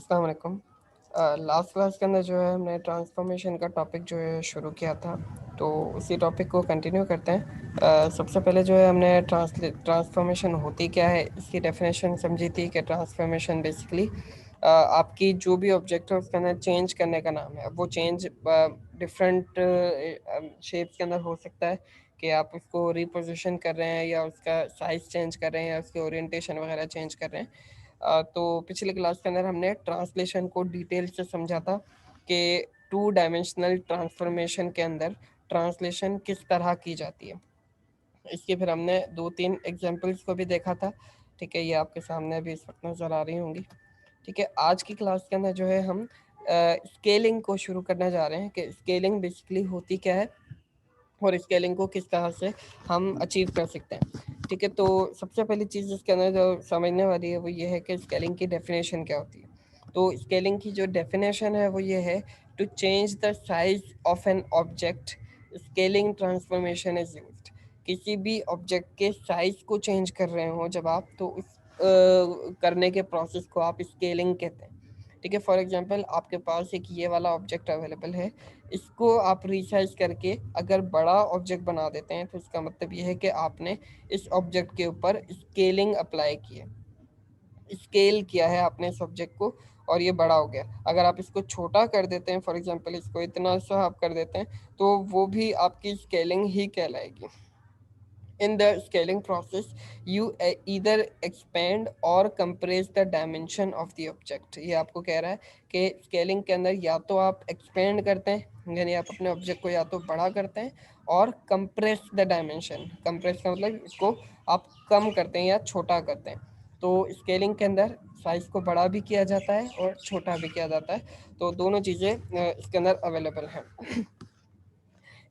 अस्सलाम वालेकुम। Last class के अंदर जो है हमने ट्रांसफॉर्मेशन का टॉपिक जो है शुरू किया था, तो उसी टॉपिक को कंटिन्यू करते हैं। सबसे पहले जो है हमने ट्रांसफॉर्मेशन होती क्या है इसकी डेफिनेशन समझी थी कि ट्रांसफॉर्मेशन बेसिकली आपकी जो भी ऑब्जेक्ट है उसके अंदर चेंज करने का नाम है। वो चेंज डिफरेंट शेप्स के अंदर हो सकता है कि आप उसको रिपोजिशन कर रहे हैं या उसका साइज़ चेंज कर रहे हैं या उसकी ओरिएंटेशन वगैरह चेंज कर रहे हैं। तो पिछले क्लास के अंदर हमने ट्रांसलेशन को डिटेल से समझा था कि टू डायमेंशनल ट्रांसफॉर्मेशन के अंदर ट्रांसलेशन किस तरह की जाती है। इसके फिर हमने 2-3 एग्जांपल्स को भी देखा था। ठीक है, ये आपके सामने अभी इस वक्त नज़र आ रही होंगी। ठीक है, आज की क्लास के अंदर जो है हम स्केलिंग को शुरू करने जा रहे हैं कि स्केलिंग बेसिकली होती क्या है और स्केलिंग को किस तरह से हम अचीव कर सकते हैं। ठीक है, तो सबसे पहली चीज़ इसके अंदर जो समझने वाली है वो ये है कि स्केलिंग की डेफिनेशन क्या होती है। तो स्केलिंग की जो डेफिनेशन है वो ये है, to change the size of an object scaling transformation is used. किसी भी ऑब्जेक्ट के साइज को चेंज कर रहे हो जब आप, तो उस करने के प्रोसेस को आप स्केलिंग कहते हैं। ठीक है, फॉर एग्जांपल आपके पास एक ये वाला ऑब्जेक्ट अवेलेबल है, इसको आप रिसाइज करके अगर बड़ा ऑब्जेक्ट बना देते हैं तो इसका मतलब ये है कि आपने इस ऑब्जेक्ट के ऊपर स्केलिंग अप्लाई की है, स्केल किया है आपने इस ऑब्जेक्ट को और ये बड़ा हो गया। अगर आप इसको छोटा कर देते हैं, फॉर एग्जांपल इसको इतना सा आप कर देते हैं, तो वो भी आपकी स्केलिंग ही कहलाएगी। In the scaling process, you either expand or compress the dimension of the object। ये आपको कह रहा है कि स्केलिंग के अंदर या तो आप एक्सपेंड करते हैं, यानी आप अपने ऑब्जेक्ट को या तो बड़ा करते हैं, और कंप्रेस द डायमेंशन। कंप्रेस का मतलब इसको आप कम करते हैं या छोटा करते हैं। तो स्केलिंग के अंदर साइज को बड़ा भी किया जाता है और छोटा भी किया जाता है, तो दोनों चीज़ें इसके अंदर अवेलेबल हैं।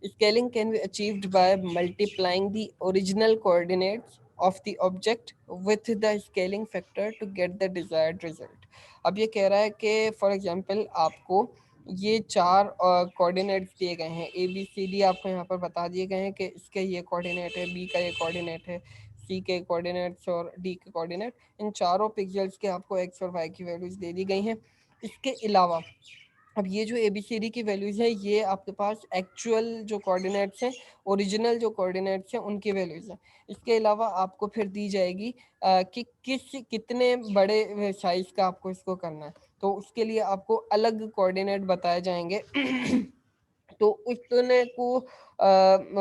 Scaling can be achieved by multiplying the original coordinates of the object with the scaling factor to get the desired result। अब ये कह रहा है कि फॉर एग्जांपल आपको ये चार कोऑर्डिनेट्स दिए गए हैं, ए बी सी डी आपको यहाँ पर बता दिए गए हैं कि इसके ये कोऑर्डिनेट है, बी का ये कोऑर्डिनेट है, सी के कोऑर्डिनेट्स और डी के कोऑर्डिनेट। इन चारों पिक्सेल्स के आपको एक्स और वाई की वैल्यूज दे दी गई हैं। इसके अलावा अब ये जो ए बी सी डी की वैल्यूज़ है, ये आपके पास एक्चुअल जो कोऑर्डिनेट्स हैं, ओरिजिनल जो कोऑर्डिनेट्स हैं उनकी वैल्यूज़ हैं। इसके अलावा आपको फिर दी जाएगी कि कितने बड़े साइज़ का आपको इसको करना है, तो उसके लिए आपको अलग कोऑर्डिनेट बताए जाएंगे। तो उतने को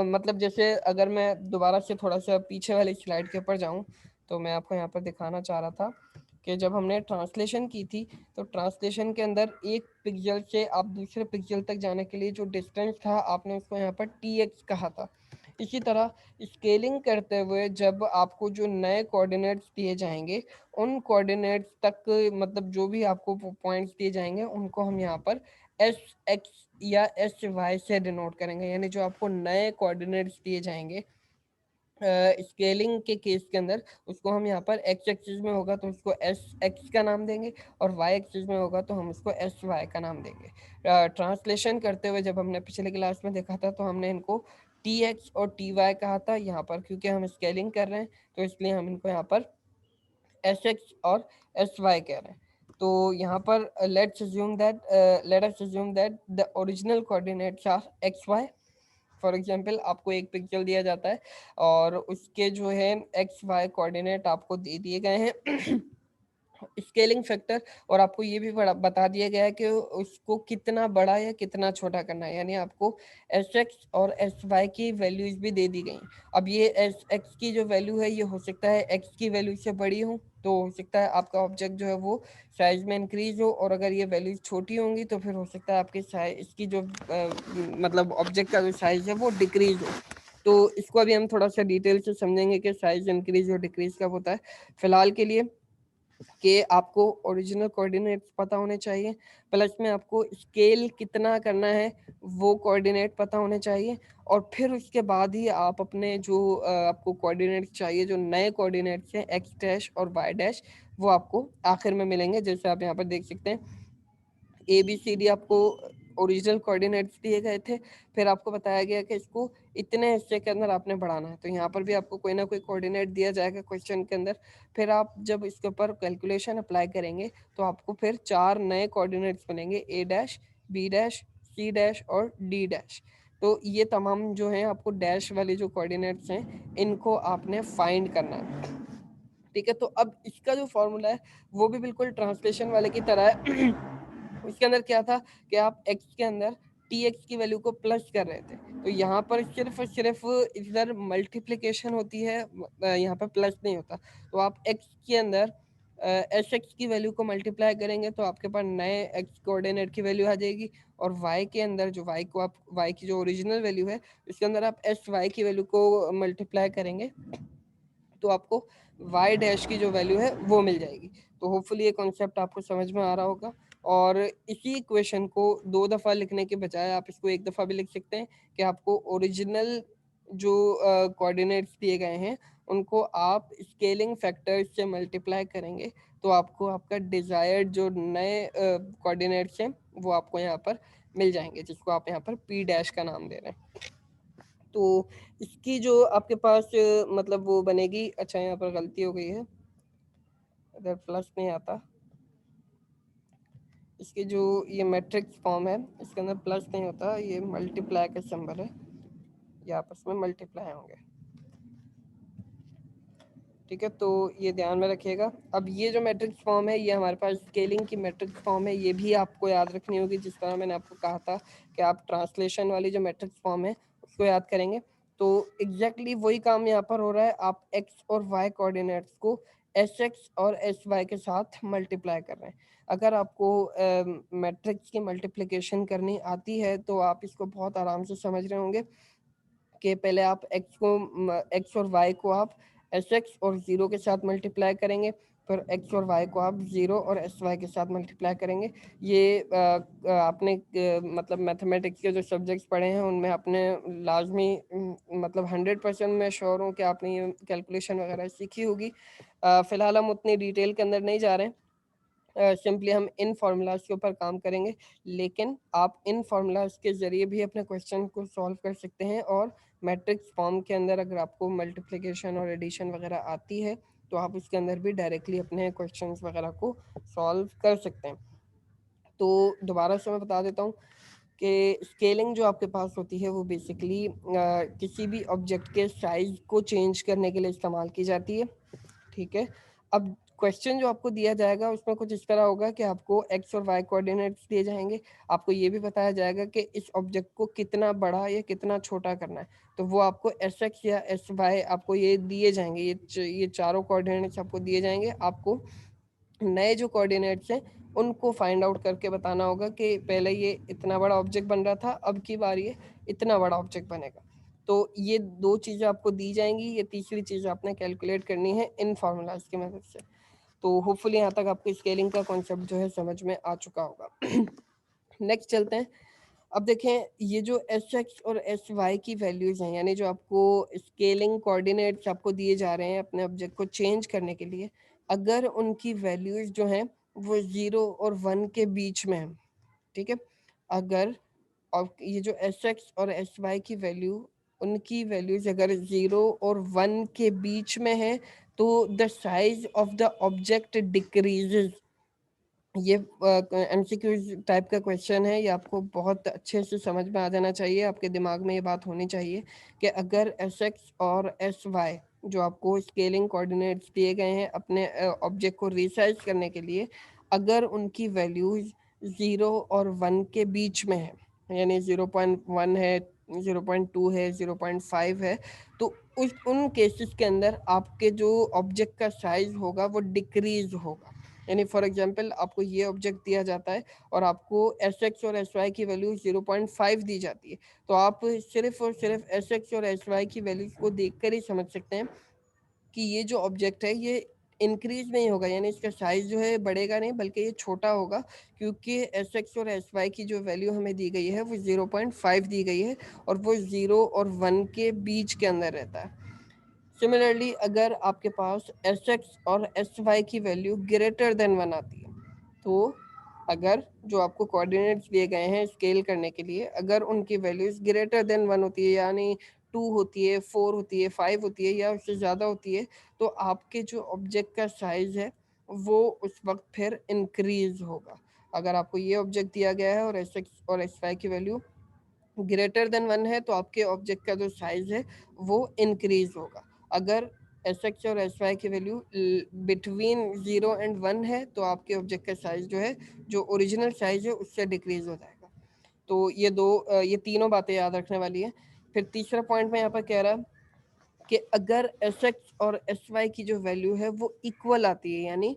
मतलब जैसे अगर मैं दोबारा से थोड़ा सा पीछे वाली स्लाइड के ऊपर जाऊं, तो मैं आपको यहाँ पर दिखाना चाह रहा था कि जब हमने ट्रांसलेशन की थी, तो ट्रांसलेशन के अंदर एक पिक्सल से आप दूसरे पिक्सल तक जाने के लिए जो डिस्टेंस था आपने उसको यहाँ पर टी एक्स कहा था। इसी तरह स्केलिंग करते हुए जब आपको जो नए कोऑर्डिनेट्स दिए जाएंगे, उन कोऑर्डिनेट्स तक मतलब जो भी आपको पॉइंट्स दिए जाएंगे उनको हम यहाँ पर एस एक्स या एस वाई से डिनोट करेंगे। यानी जो आपको नए कोऑर्डिनेट्स दिए जाएंगे स्केलिंग के केस के अंदर, उसको हम यहाँ पर एक्स एक्सिस में होगा तो उसको एस एक्स का नाम देंगे, और वाई एक्सिस में होगा तो हम उसको एस वाई का नाम देंगे। ट्रांसलेशन करते हुए जब हमने पिछले क्लास में देखा था, तो हमने इनको टी एक्स और टी वाई कहा था। यहाँ पर क्योंकि हम स्केलिंग कर रहे हैं तो इसलिए हम इनको यहाँ पर एस एक्स और एस वाई कह रहे हैं। तो यहाँ पर let us assume that the original coordinates are x y. For example आपको एक पिक्चर दिया जाता है और उसके जो है एक्स वाई कोऑर्डिनेट आपको दे दिए गए हैं, स्केलिंग फैक्टर, और आपको ये भी बता दिया गया है कि उसको कितना बड़ा या कितना छोटा करना है। यानी आपको एस एक्स और एस वाई की वैल्यूज भी दे दी गई हैं। अब ये एस एक्स की जो वैल्यू है, ये हो सकता है एक्स की वैल्यू से बड़ी हो, तो हो सकता है आपका ऑब्जेक्ट जो है वो साइज में इंक्रीज हो, और अगर ये वैल्यूज छोटी होंगी तो फिर हो सकता है आपके साइज इसकी जो मतलब ऑब्जेक्ट का जो साइज है वो डिक्रीज हो। तो इसको अभी हम थोड़ा सा डिटेल से समझेंगे कि साइज इंक्रीज और डिक्रीज कब होता है। फिलहाल के लिए कि आपको ओरिजिनल कोऑर्डिनेट्स पता होने चाहिए, प्लस में आपको स्केल कितना करना है वो कोऑर्डिनेट पता होने चाहिए, और फिर उसके बाद ही आप अपने जो आपको कोऑर्डिनेट्स चाहिए, जो नए कोऑर्डिनेट्स हैं एक्स डैश और वाई डैश, वो आपको आखिर में मिलेंगे। जैसे आप यहाँ पर देख सकते हैं ए बी सी डी आपको ओरिजिनल कोऑर्डिनेट्स दिए गए थे, फिर आपको बताया गया कि इसको इतने हिस्से के अंदर आपने बढ़ाना है, तो यहाँ पर भी आपको कोई ना कोई कोऑर्डिनेट दिया जाएगा क्वेश्चन के अंदर। फिर आप जब इसके ऊपर कैलकुलेशन अप्लाई करेंगे तो आपको फिर 4 नए कोऑर्डिनेट्स बनेंगे, A dash, B dash, C dash और डी डैश। तो ये तमाम जो हैं आपको डैश वाले जो कोऑर्डिनेट्स हैं इनको आपने फाइंड करना है। ठीक है, तो अब इसका जो फॉर्मूला है वो भी बिल्कुल ट्रांसलेशन वाले की तरह है। इसके अंदर क्या था कि आप x के अंदर tx की वैल्यू को प्लस कर रहे थे, तो यहाँ पर सिर्फ और सिर्फ इधर मल्टीप्लिकेशन होती है, यहाँ पर प्लस नहीं होता। तो आप x के अंदर एस एक्स की वैल्यू को मल्टीप्लाई करेंगे तो आपके पास नए x कोऑर्डिनेट की वैल्यू आ जाएगी, और y के अंदर जो y को आप y की जो ओरिजिनल वैल्यू है इसके अंदर आप एस वाई की वैल्यू को मल्टीप्लाई करेंगे तो आपको y डैश की जो वैल्यू है वो मिल जाएगी। तो होपफुली ये कॉन्सेप्ट आपको समझ में आ रहा होगा, और इसी इक्वेशन को 2 दफ़ा लिखने के बजाय आप इसको 1 दफ़ा भी लिख सकते हैं कि आपको ओरिजिनल जो कोऑर्डिनेट्स दिए गए हैं उनको आप स्केलिंग फैक्टर से मल्टीप्लाई करेंगे तो आपको आपका डिज़ायर्ड जो नए कोऑर्डिनेट्स हैं वो आपको यहाँ पर मिल जाएंगे, जिसको आप यहाँ पर p डैश का नाम दे रहे हैं। तो इसकी जो आपके पास मतलब वो बनेगी, अच्छा यहाँ पर गलती हो गई है, अगर प्लस नहीं आता, इसकी जो ये मैट्रिक्स फॉर्म है इसके अंदर प्लस नहीं होता, ये मल्टीप्लाई का सिंबल है, ये आपस में मल्टीप्लाई होंगे। ठीक है, तो ये ध्यान में रखिएगा। अब ये जो मैट्रिक्स फॉर्म है ये हमारे पास स्केलिंग की मैट्रिक्स फॉर्म है, ये भी आपको याद रखनी होगी, जिस तरह मैंने आपको कहा था कि आप ट्रांसलेशन वाली जो मैट्रिक्स फॉर्म है उसको याद करेंगे। तो एग्जैक्टली वही काम यहाँ पर हो रहा है, आप एक्स और वाई कोऑर्डिनेट्स को एस एक्स और एस वाई के साथ मल्टीप्लाई कर रहे हैं। अगर आपको मैट्रिक्स की मल्टीप्लिकेशन करनी आती है तो आप इसको बहुत आराम से समझ रहे होंगे कि पहले आप एक्स और वाई को आप एस एक्स और ज़ीरो के साथ मल्टीप्लाई करेंगे, फिर एक्स और वाई को आप ज़ीरो और एस वाई के साथ मल्टीप्लाई करेंगे। ये आपने मतलब मैथमेटिक्स के जो सब्जेक्ट्स पढ़े हैं उनमें आपने लाजमी मतलब 100% मैं श्योर हूँ कि आपने ये कैलकुलेशन वगैरह सीखी होगी। फ़िलहाल हम उतनी डिटेल के अंदर नहीं जा रहे हैं, सिंपली हम इन फार्मूलाज के ऊपर काम करेंगे, लेकिन आप इन फार्मूलाज के ज़रिए भी अपने क्वेश्चन को सॉल्व कर सकते हैं, और मैट्रिक्स फॉर्म के अंदर अगर आपको मल्टीप्लिकेशन और एडिशन वगैरह आती है तो आप उसके अंदर भी डायरेक्टली अपने क्वेश्चंस वगैरह को सॉल्व कर सकते हैं। तो दोबारा से मैं बता देता हूँ कि स्केलिंग जो आपके पास होती है वो बेसिकली किसी भी ऑब्जेक्ट के साइज को चेंज करने के लिए इस्तेमाल की जाती है। ठीक है, अब क्वेश्चन जो आपको दिया जाएगा उसमें कुछ इस तरह होगा कि आपको एक्स और वाई कोऑर्डिनेट्स दिए जाएंगे, आपको ये भी बताया जाएगा कि इस ऑब्जेक्ट को कितना बड़ा या कितना छोटा करना है, तो वो आपको एस एक्स या एस वाई आपको ये दिए जाएंगे, ये चारों कोऑर्डिनेट्स आपको दिए जाएंगे। आपको नए जो कोऑर्डिनेट्स हैं उनको फाइंड आउट करके बताना होगा कि पहले ये इतना बड़ा ऑब्जेक्ट बन रहा था, अब की बार ये इतना बड़ा ऑब्जेक्ट बनेगा। तो ये 2 चीज़ें आपको दी जाएंगी, ये तीसरी चीज़ आपने कैलकुलेट करनी है इन फार्मूलाज की मदद से। तो होपफुली यहाँ तक आपको स्केलिंग का कॉन्सेप्ट जो है समझ में आ चुका होगा। नेक्स्ट चलते हैं। अब देखें, ये जो एस एक्स और एस वाई की वैल्यूज़ हैं, यानी जो आपको स्केलिंग कोऑर्डिनेट्स आपको दिए जा रहे हैं अपने ऑब्जेक्ट को चेंज करने के लिए, अगर उनकी वैल्यूज़ जो हैं वो 0 और 1 के बीच में हैं, ठीक है, अगर और ये जो एस एक्स और एस वाई की वैल्यू, उनकी वैल्यूज़ अगर 0 और 1 के बीच में है तो the size of the object decreases. ये एमसीक्यूज टाइप का क्वेश्चन है, ये आपको बहुत अच्छे से समझ में आ जाना चाहिए, आपके दिमाग में ये बात होनी चाहिए कि अगर एस एक्स और एस वाई जो आपको स्केलिंग कोऑर्डिनेट्स दिए गए हैं अपने ऑब्जेक्ट को रिसाइज करने के लिए, अगर उनकी वैल्यूज 0 और 1 के बीच में है, यानी 0.1 है, 0.2 है, 0.5 है, तो उन केसेस के अंदर आपके जो ऑब्जेक्ट का साइज होगा वो डिक्रीज होगा। यानी फॉर एग्जांपल आपको ये ऑब्जेक्ट दिया जाता है और आपको एस एक्स और एस वाई की वैल्यू 0.5 दी जाती है, तो आप सिर्फ और सिर्फ एस एक्स और एस वाई की वैल्यूज को देखकर ही समझ सकते हैं कि ये जो ऑब्जेक्ट है ये इंक्रीज नहीं होगा, यानी इसका साइज जो है बढ़ेगा नहीं बल्कि ये छोटा होगा, क्योंकि एस एक्स और एस वाई की जो वैल्यू हमें दी गई है वो 0.5 दी गई है और वो 0 और 1 के बीच के अंदर रहता है। सिमिलरली अगर आपके पास एस एक्स और एस वाई की वैल्यू ग्रेटर देन 1 आती है तो अगर जो आपको कोऑर्डिनेट्स दिए गए हैं स्केल करने के लिए, अगर उनकी वैल्यूज ग्रेटर देन 1 होती है, यानी 2 होती है, 4 होती है, 5 होती है या उससे ज़्यादा होती है, तो आपके जो ऑब्जेक्ट का साइज़ है वो उस वक्त फिर इंक्रीज होगा। अगर आपको ये ऑब्जेक्ट दिया गया है और एस एक्स और एस वाई की वैल्यू ग्रेटर देन 1 है, तो आपके ऑब्जेक्ट का जो साइज़ है वो इंक्रीज होगा। अगर एस एक्स और एस वाई की वैल्यू बिटवीन 0 और 1 है, तो आपके ऑब्जेक्ट का साइज़ जो है, जो ओरिजिनल साइज़ है, उससे डिक्रीज हो जाएगा। तो ये तीनों बातें याद रखने वाली है। फिर तीसरा पॉइंट में यहाँ पर कह रहा है कि अगर एस एक्स और एस वाई की जो वैल्यू है वो इक्वल आती है, यानी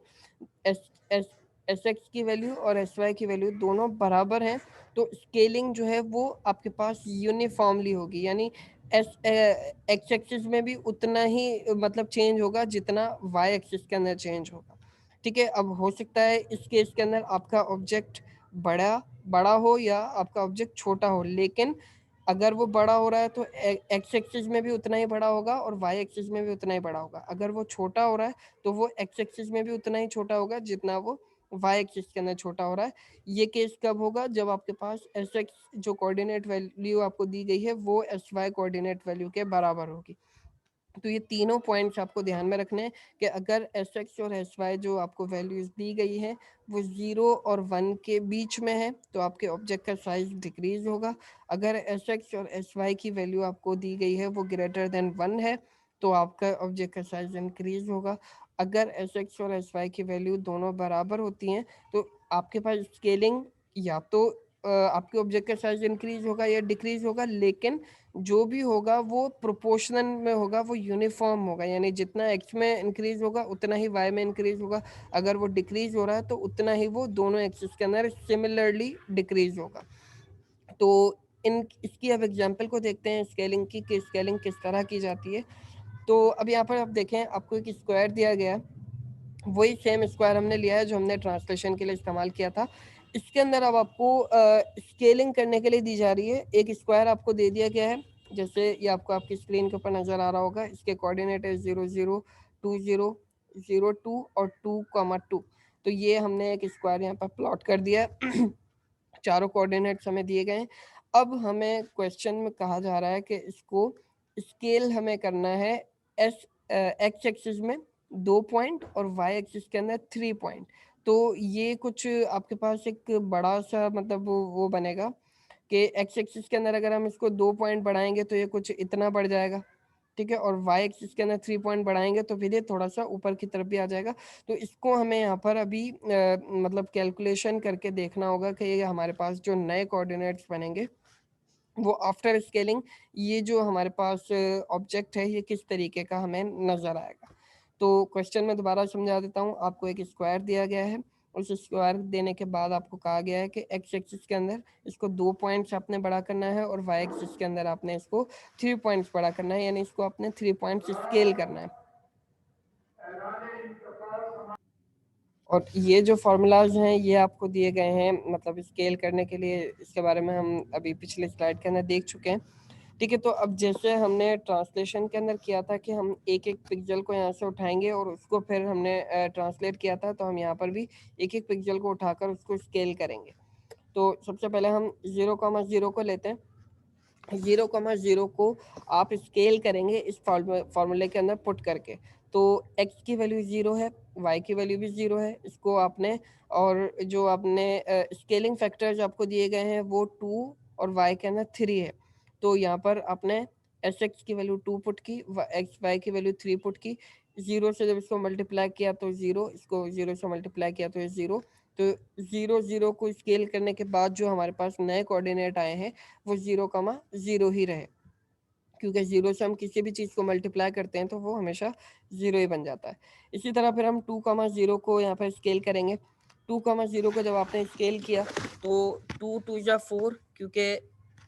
एस एस एस एक्स की वैल्यू और एस वाई की वैल्यू दोनों बराबर हैं, तो स्केलिंग जो है वो आपके पास यूनिफॉर्मली होगी, यानी एस एक्स एक्सिस में भी उतना ही मतलब चेंज होगा जितना वाई एक्सिस के अंदर चेंज होगा। ठीक है, अब हो सकता है इस केस के अंदर आपका ऑब्जेक्ट बड़ा बड़ा हो या आपका ऑब्जेक्ट छोटा हो, लेकिन अगर वो बड़ा हो रहा है तो एक्स एक्सिस में भी उतना ही बड़ा होगा और वाई एक्सिस में भी उतना ही बड़ा होगा। अगर वो छोटा हो रहा है तो वो एक्स एक्सिस में भी उतना ही छोटा होगा जितना वो वाई एक्सिस के अंदर छोटा हो रहा है। ये केस कब होगा? जब आपके पास एस एक्स जो कोऑर्डिनेट वैल्यू आपको दी गई है वो एस वाई कोऑर्डिनेट वैल्यू के बराबर होगी। तो ये तीनों पॉइंट्स आपको ध्यान में रखने हैं कि अगर एस एक्स और एस वाई जो आपको वैल्यूज दी गई है वो 0 और 1 के बीच में है, तो आपके ऑब्जेक्ट का साइज डिक्रीज होगा। अगर एस एक्स और एस वाई की वैल्यू आपको दी गई है वो ग्रेटर देन 1 है, तो आपका ऑब्जेक्ट का साइज इंक्रीज होगा। अगर एस एक्स और एस वाई की वैल्यू दोनों बराबर होती हैं, तो आपके पास स्केलिंग या तो आपके ऑब्जेक्ट का साइज इंक्रीज होगा या डिक्रीज होगा, लेकिन जो भी होगा वो प्रोपोर्शनल में होगा, वो यूनिफॉर्म होगा, यानी जितना एक्स में इंक्रीज होगा उतना ही वाई में इंक्रीज होगा। अगर वो डिक्रीज हो रहा है तो उतना ही वो दोनों एक्सिस के अंदर सिमिलरली डिक्रीज होगा। तो इन इसकी अब एग्जांपल को देखते हैं स्केलिंग की, कि स्केलिंग किस तरह की जाती है। तो अब यहाँ पर आप देखें, आपको एक स्क्वायर दिया गया है, वही सेम स्क्वायर हमने लिया है जो हमने ट्रांसलेशन के लिए इस्तेमाल किया था। इसके अंदर अब आपको स्केलिंग करने के लिए दी जा रही है। एक स्क्वायर आपको दे दिया गया है, जैसे ये आपको आपकी स्क्रीन के ऊपर नज़र आ रहा होगा। इसके कोऑर्डिनेट है 0 0 2 0 0 2 और 2 2। तो ये हमने एक स्क्वायर यहाँ पर प्लॉट कर दिया है। चारों कोऑर्डिनेट्स हमें दिए गए हैं। अब हमें क्वेश्चन में कहा जा रहा है कि इसको स्केल हमें करना है एस एक्स एक्सिस में 2 पॉइंट और वाई एक्सिस के अंदर 3 पॉइंट। तो ये कुछ आपके पास एक बड़ा सा मतलब वो बनेगा कि एक्स एक्सिस के अंदर अगर हम इसको 2 पॉइंट बढ़ाएंगे तो ये कुछ इतना बढ़ जाएगा। ठीक है, और वाई एक्सिस के अंदर 3 पॉइंट बढ़ाएंगे तो फिर ये थोड़ा सा ऊपर की तरफ भी आ जाएगा। तो इसको हमें यहाँ पर अभी मतलब कैलकुलेशन करके देखना होगा कि ये हमारे पास जो नए कोऑर्डिनेट्स बनेंगे वो आफ्टर स्केलिंग ये जो हमारे पास ऑब्जेक्ट है ये किस तरीके का हमें नज़र आएगा। तो क्वेश्चन में दोबारा समझा देता हूँ। आपको एक स्क्वायर दिया गया है, उस स्क्वायर देने के बाद आपको कहा गया है कि एक्स एक्सिस के अंदर इसको 2 पॉइंट्स आपने बड़ा करना है और वाई एक्सिस के अंदर आपने इसको 3 पॉइंट्स बड़ा करना है, यानी इसको आपने 3 पॉइंट्स स्केल करना है। और ये जो फार्मूलाज हैं ये आपको दिए गए हैं मतलब स्केल करने के लिए, इसके बारे में हम अभी पिछले स्लाइड के अंदर देख चुके हैं। ठीक है, तो अब जैसे हमने ट्रांसलेशन के अंदर किया था कि हम एक एक पिक्सल को यहाँ से उठाएंगे और उसको फिर हमने ट्रांसलेट किया था, तो हम यहाँ पर भी एक एक पिक्सल को उठाकर उसको स्केल करेंगे। तो सबसे पहले हम 0, 0 को लेते हैं। 0, 0 को आप स्केल करेंगे इस फार्मूले के अंदर पुट करके। तो x की वैल्यू 0 है, y की वैल्यू भी 0 है, इसको आपने और जो आपने स्केलिंग फैक्टर्स आपको दिए गए हैं वो 2 और y के अंदर 3 है। तो यहाँ पर आपने एस एक्स की वैल्यू 2 पुट की, एक्स वाई की वैल्यू 3 पुट की। 0 से जब इसको मल्टीप्लाई किया तो 0, इसको 0 से मल्टीप्लाई किया तो ये 0। तो 0, 0 को स्केल करने के बाद जो हमारे पास नए कोऑर्डिनेट आए हैं वो 0, 0 ही रहे, क्योंकि 0 से हम किसी भी चीज़ को मल्टीप्लाई करते हैं तो वो हमेशा 0 ही बन जाता है। इसी तरह फिर हम 2, 0 को यहाँ पर स्केल करेंगे। 2, 0 को जब आपने स्केल किया तो 2 2 4, क्योंकि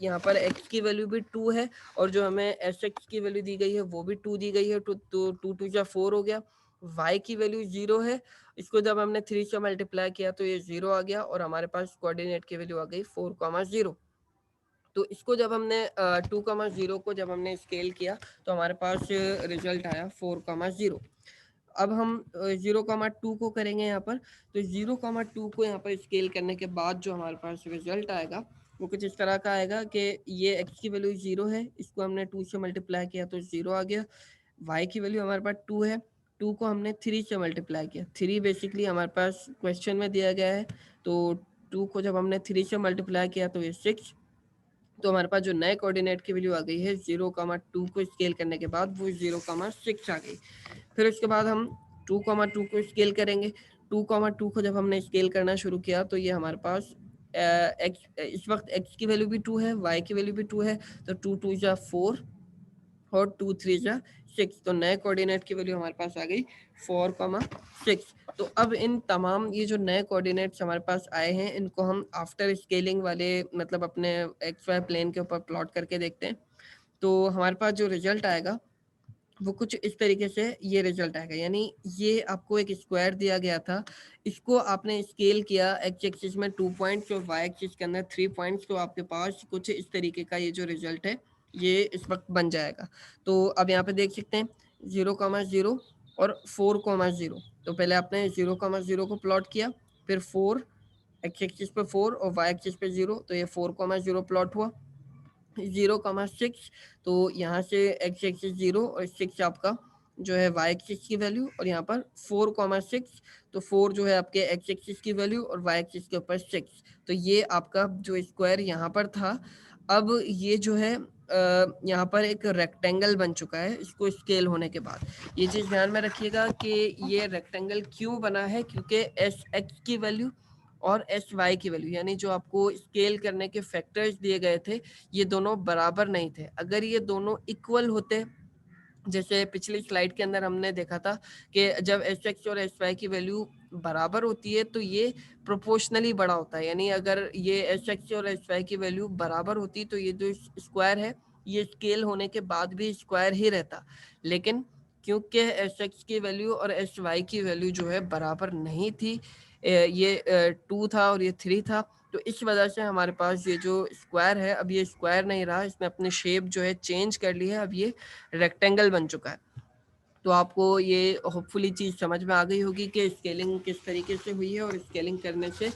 यहाँ पर x की वैल्यू भी 2 है और जो हमें एस एक्स की वैल्यू दी गई है वो भी 2 दी गई है, तो 2 2 4 हो गया। y की वैल्यू 0 है, इसको जब हमने 3 से मल्टीप्लाई किया तो ये 0 आ गया और हमारे पास कोऑर्डिनेट की वैल्यू आ गई 4, 0। तो इसको जब हमने 2, 0 को जब हमने स्केल किया तो हमारे पास रिजल्ट आया 4, 0। अब हम 0,2 को करेंगे यहाँ पर, तो 0,2 को यहाँ पर स्केल करने के बाद जो हमारे पास रिजल्ट आएगा वो कुछ इस तरह का आएगा कि ये x की वैल्यू 0 है, इसको हमने 2 से मल्टीप्लाई किया तो 0 आ गया। y की वैल्यू हमारे पास 2 है, 2 को हमने 3 से मल्टीप्लाई किया, 3 बेसिकली हमारे पास क्वेश्चन में दिया गया है, तो 2 को जब हमने 3 से मल्टीप्लाई किया तो ये 6, तो हमारे पास जो नए कोऑर्डिनेट की वैल्यू आ गई है 0,2 को स्केल करने के बाद वो 0,6 आ गई। फिर उसके बाद हम 2,2 को स्केल करेंगे, 2,2 को जब हमने स्केल करना शुरू किया तो ये हमारे पास इस वक्त x की वैल्यू भी 2 है, y की वैल्यू भी 2 है, तो 2 2 जा 4 और 2 3 जा 6, तो नए कोऑर्डिनेट की वैल्यू हमारे पास आ गई 4,6। तो अब इन तमाम ये जो नए कोऑर्डिनेट्स हमारे पास आए हैं इनको हम आफ्टर स्केलिंग वाले मतलब अपने एक्स वाई प्लेन के ऊपर प्लॉट करके देखते हैं। तो हमारे पास जो रिजल्ट आएगा वो कुछ इस तरीके से ये रिजल्ट आएगा, यानी ये आपको एक स्क्वायर दिया गया था, इसको आपने स्केल किया एक्स एक्सिस में 2 पॉइंट्स और वाई एक्सिस के अंदर 3 पॉइंट्स, तो आपके पास कुछ इस तरीके का ये जो रिजल्ट है ये इस वक्त बन जाएगा। तो अब यहाँ पे देख सकते हैं 0,0 और 4,0। तो पहले आपने 0,0 को प्लॉट किया, फिर 4 एक्स एक्सिस पे 4 और वाई एक्सिस पे 0, तो ये 4,0 प्लॉट हुआ। 0,6, तो यहाँ से एक्स एक्सिस 0 और 6 आपका जो है वाई एक्सिस की वैल्यू, और यहाँ पर 4,6, तो 4 जो है आपके एक्स एक्सिस की वैल्यू और वाई एक्सिस के ऊपर 6, तो ये आपका जो स्क्वायर यहाँ पर था अब ये जो है यहाँ पर एक रेक्टेंगल बन चुका है इसको स्केल होने के बाद। ये चीज़ ध्यान में रखिएगा कि ये रेक्टेंगल क्यों बना है, क्योंकि एस एक्स की वैल्यू और एस वाई की वैल्यू यानी जो आपको स्केल करने के फैक्टर्स दिए गए थे ये दोनों बराबर नहीं थे। अगर ये दोनों इक्वल होते, जैसे पिछली स्लाइड के अंदर हमने देखा था कि जब एस एक्स और एस वाई की वैल्यू बराबर होती है तो ये प्रोपोर्शनली बड़ा होता है, यानी अगर ये एस एक्स और एस वाई की वैल्यू बराबर होती तो ये जो स्क्वायर है ये स्केल होने के बाद भी स्क्वायर ही रहता। लेकिन क्योंकि एस एक्स की वैल्यू और एस वाई की वैल्यू जो है बराबर नहीं थी, ये 2 था और ये 3 था, तो इस वजह से हमारे पास ये जो स्क्वायर है अब ये स्क्वायर नहीं रहा, इसने अपनी शेप जो है चेंज कर ली है, अब ये रेक्टेंगल बन चुका है। तो आपको ये होपफुली चीज़ समझ में आ गई होगी कि स्केलिंग किस तरीके से हुई है, और स्केलिंग करने से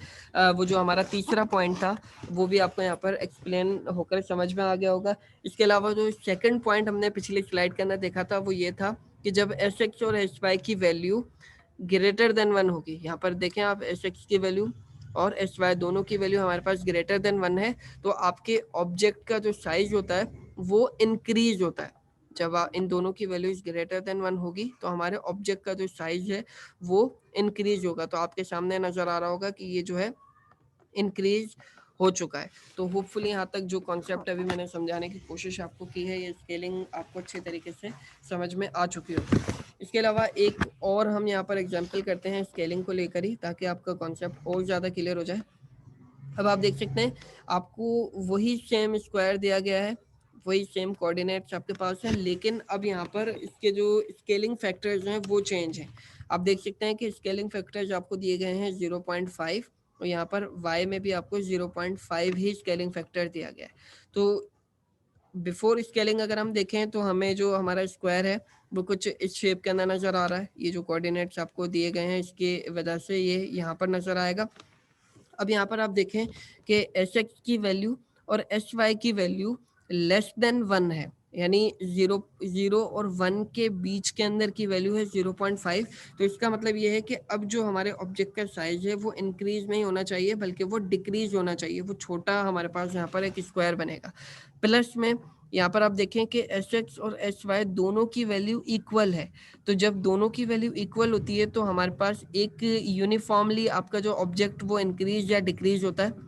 वो जो हमारा तीसरा पॉइंट था वो भी आपको यहाँ पर एक्सप्लेन होकर समझ में आ गया होगा। इसके अलावा जो सेकंड पॉइंट हमने पिछली स्लाइड के अंदर देखा था वो ये था कि जब एस एक्स और एस वाई की वैल्यू ग्रेटर देन 1 होगी, यहाँ पर देखें आप एस एक्स की वैल्यू और एस वाई दोनों की वैल्यू हमारे पास ग्रेटर देन 1 है, तो आपके ऑब्जेक्ट का जो साइज होता है वो इंक्रीज होता है। जब इन दोनों की वैल्यूज ग्रेटर देन 1 होगी तो हमारे ऑब्जेक्ट का जो साइज है वो इंक्रीज होगा। तो आपके सामने नजर आ रहा होगा कि ये जो है इंक्रीज हो चुका है। तो होपफुली यहाँ तक जो कॉन्सेप्ट अभी मैंने समझाने की कोशिश आपको की है ये स्केलिंग आपको अच्छे तरीके से समझ में आ चुकी होगी। इसके अलावा एक और हम यहाँ पर एग्जाम्पल करते हैं स्केलिंग को लेकर ही, ताकि आपका कॉन्सेप्ट और ज़्यादा क्लियर हो जाए। अब आप देख सकते हैं आपको वही सेम स्क्वायर दिया गया है, वही सेम कोऑर्डिनेट्स आपके पास है, लेकिन अब यहाँ पर इसके जो स्केलिंग फैक्टर्स हैं वो चेंज हैं। आप देख सकते हैं कि स्केलिंग फैक्टर्स आपको दिए गए हैं 0.5, और यहाँ पर y में भी आपको 0.5 ही स्केलिंग फैक्टर दिया गया है। तो बिफोर स्केलिंग अगर हम देखें तो हमें जो हमारा स्क्वायर है वो कुछ इस शेप के अंदर नज़र आ रहा है, ये जो कोऑर्डिनेट्स आपको दिए गए हैं इसके वजह से ये यहाँ पर नज़र आएगा। अब यहाँ पर आप देखें कि एस एक्स की वैल्यू और एस वाई की वैल्यू लेस देन 1 है, यानी 0 और 1 के बीच के अंदर की वैल्यू है 0.5। तो इसका मतलब ये है कि अब जो हमारे ऑब्जेक्ट का साइज है वो इंक्रीज नहीं होना चाहिए बल्कि वो डिक्रीज होना चाहिए, वो छोटा हमारे पास यहाँ पर एक स्क्वायर बनेगा। प्लस में यहाँ पर आप देखें कि एस एक्स और एस वाई दोनों की वैल्यू इक्वल है, तो जब दोनों की वैल्यू इक्वल होती है तो हमारे पास एक यूनिफॉर्मली आपका जो ऑब्जेक्ट वो इंक्रीज या डिक्रीज होता है।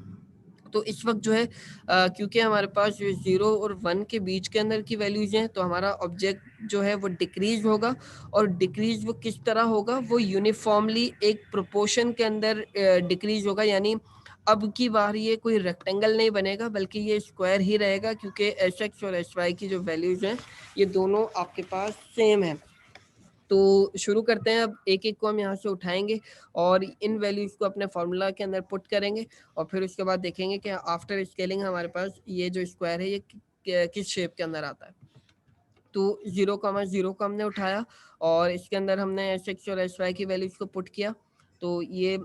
तो इस वक्त जो है क्योंकि हमारे पास 0 और 1 के बीच के अंदर की वैल्यूज हैं तो हमारा ऑब्जेक्ट जो है वो डिक्रीज होगा, और डिक्रीज वो किस तरह होगा, वो यूनिफॉर्मली एक प्रोपोर्शन के अंदर डिक्रीज होगा, यानी अब की बार ये कोई रेक्टेंगल नहीं बनेगा बल्कि ये स्क्वायर ही रहेगा, क्योंकि एस एक्स और एस वाई की जो वैल्यूज हैं ये दोनों आपके पास सेम है। तो शुरू करते हैं, अब एक एक को हम यहाँ से उठाएंगे और इन वैल्यूज को अपने फॉर्मूला के अंदर पुट करेंगे, और फिर उसके बाद देखेंगे कि आफ्टर स्केलिंग हमारे पास ये जो स्क्वायर है ये किस शेप के अंदर आता है। तो 0,0 को हमने उठाया और इसके अंदर हमने एस एक्स और एस वाई की वैल्यूज को पुट किया। तो ये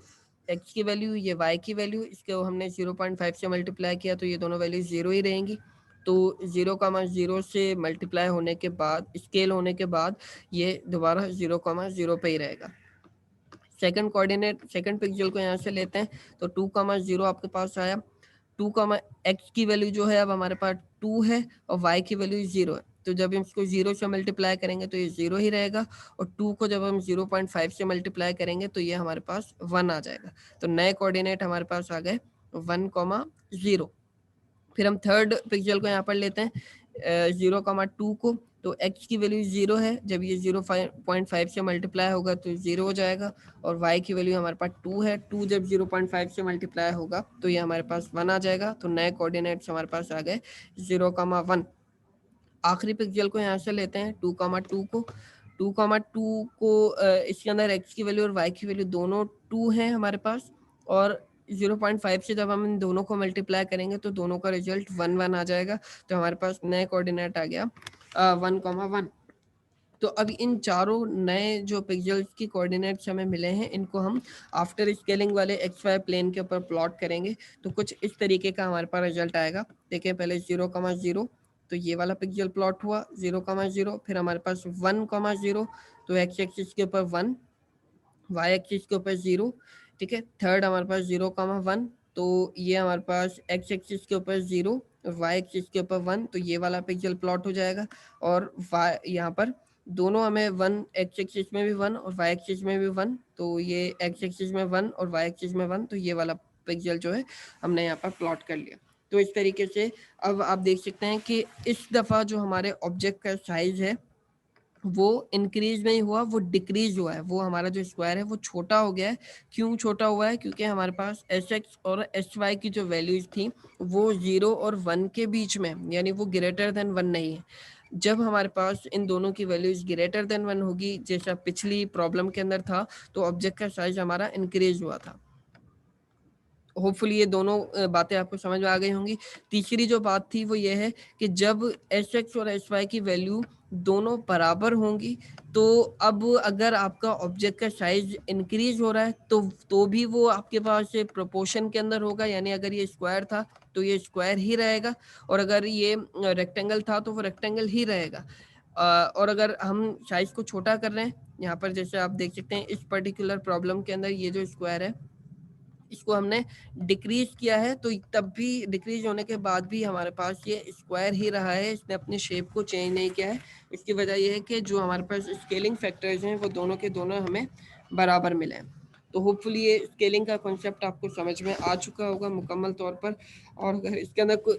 एक्स की वैल्यू, ये वाई की वैल्यू, इसको हमने 0.5 से मल्टीप्लाई किया तो ये दोनों वैल्यू जीरो ही रहेंगी। तो 0,0 से मल्टीप्लाई होने के बाद, स्केल होने के बाद, ये दोबारा 0,0 पे ही रहेगा। सेकंड कोऑर्डिनेट, सेकंड पिक्सल को यहाँ से लेते हैं तो 2,0 आपके पास आया। 2, एक्स की वैल्यू जो है अब हमारे पास 2 है और वाई की वैल्यू 0 है। तो जब हम इसको 0 से मल्टीप्लाई करेंगे तो ये 0 ही रहेगा, और 2 को जब हम 0.5 से मल्टीप्लाई करेंगे तो ये हमारे पास 1 आ जाएगा। तो नए कोऑर्डिनेट हमारे पास आ गए 1,0। फिर हम थर्ड पिक्सल को यहाँ पर लेते हैं 0,2 को। तो x की वैल्यू 0 है, जब ये 0.5 से मल्टीप्लाई होगा तो 0 हो जाएगा, और y की वैल्यू हमारे पास 2 है। 2 जब 0.5 से मल्टीप्लाई होगा तो ये हमारे पास 1 आ जाएगा। तो नए कोऑर्डिनेट्स हमारे पास आ गए 0,1। आखिरी पिक्सल को यहाँ से लेते हैं 2,2 को। 2,2 को इसके अंदर x की वैल्यू और y की वैल्यू दोनों 2 हैं हमारे पास, और 0.5 से जब हम इन दोनों को मल्टीप्लाई करेंगे तो दोनों का रिजल्ट 1 आ जाएगा। तो हमारे पास नया कोऑर्डिनेट आ गया 1,1। तो अब इन चारों नए जो पिक्सेल्स की कोऑर्डिनेट्स हमें मिले हैं, इनको हम आफ्टर स्केलिंग वाले एक्स वाई प्लेन के ऊपर प्लॉट करेंगे तो कुछ इस तरीके का हमारे पास रिजल्ट आएगा। देखिए पहले 0,0, तो ये वाला पिक्सल प्लॉट हुआ 0,0। फिर हमारे पास 1,0, तो एक्स एक्सिस के ऊपर 1, वाई एक्सिस के ऊपर 0। ठीक है, थर्ड हमारे पास 0,1, तो ये हमारे पास एक्स एक्सिस के ऊपर 0 और वाई एक्सिस के ऊपर 1, तो ये वाला पिक्सल प्लॉट हो जाएगा। और वाई यहाँ पर दोनों हमें 1, एक्स एक्सिस में भी 1 और वाई एक्सिस में भी 1, तो ये एक्स एक्सिस में 1 और वाई एक्सिस में 1, तो ये वाला पिक्सल जो है हमने यहाँ पर प्लॉट कर लिया। तो इस तरीके से अब आप देख सकते हैं कि इस दफ़ा जो हमारे ऑब्जेक्ट का साइज है वो इंक्रीज नहीं हुआ, वो डिक्रीज हुआ है। वो हमारा जो स्क्वायर है वो छोटा हो गया है। क्यों छोटा हुआ है? क्योंकि हमारे पास एस एक्स और एस वाई की जो वैल्यूज थी वो 0 और 1 के बीच में, यानी वो ग्रेटर देन 1 नहीं है। जब हमारे पास इन दोनों की वैल्यूज ग्रेटर देन 1 होगी, जैसा पिछली प्रॉब्लम के अंदर था, तो ऑब्जेक्ट का साइज हमारा इंक्रीज हुआ था। होपफुली ये दोनों बातें आपको समझ में आ गई होंगी। तीसरी जो बात थी वो ये है कि जब एस एक्स और एस वाई की वैल्यू दोनों बराबर होंगी, तो अब अगर आपका ऑब्जेक्ट का साइज इंक्रीज हो रहा है तो भी वो आपके पास प्रोपोर्शन के अंदर होगा, यानी अगर ये स्क्वायर था तो ये स्क्वायर ही रहेगा, और अगर ये रेक्टेंगल था तो वो रेक्टेंगल ही रहेगा। और अगर हम साइज को छोटा कर रहे हैं, यहाँ पर जैसे आप देख सकते हैं इस पर्टिकुलर प्रॉब्लम के अंदर ये जो स्क्वायर है इसको हमने डिक्रीज किया है, तो तब भी डिक्रीज होने के बाद भी हमारे पास ये स्क्वायर ही रहा है, इसने अपनी शेप को चेंज नहीं किया है। इसकी वजह यह है कि जो हमारे पास स्केलिंग फैक्टर्स हैं वो दोनों के दोनों हमें बराबर मिले हैं। तो होपफुली ये स्केलिंग का कॉन्सेप्ट आपको समझ में आ चुका होगा मुकम्मल तौर पर। और अगर इसके अंदर कोई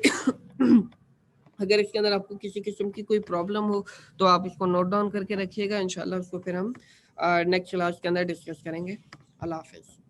अगर इसके अंदर आपको किसी किस्म की कोई प्रॉब्लम हो तो आप इसको नोट डाउन करके रखिएगा, इंशाल्लाह उसको फिर हम नेक्स्ट क्लास के अंदर डिस्कस करेंगे। अल्लाह हाफिज़।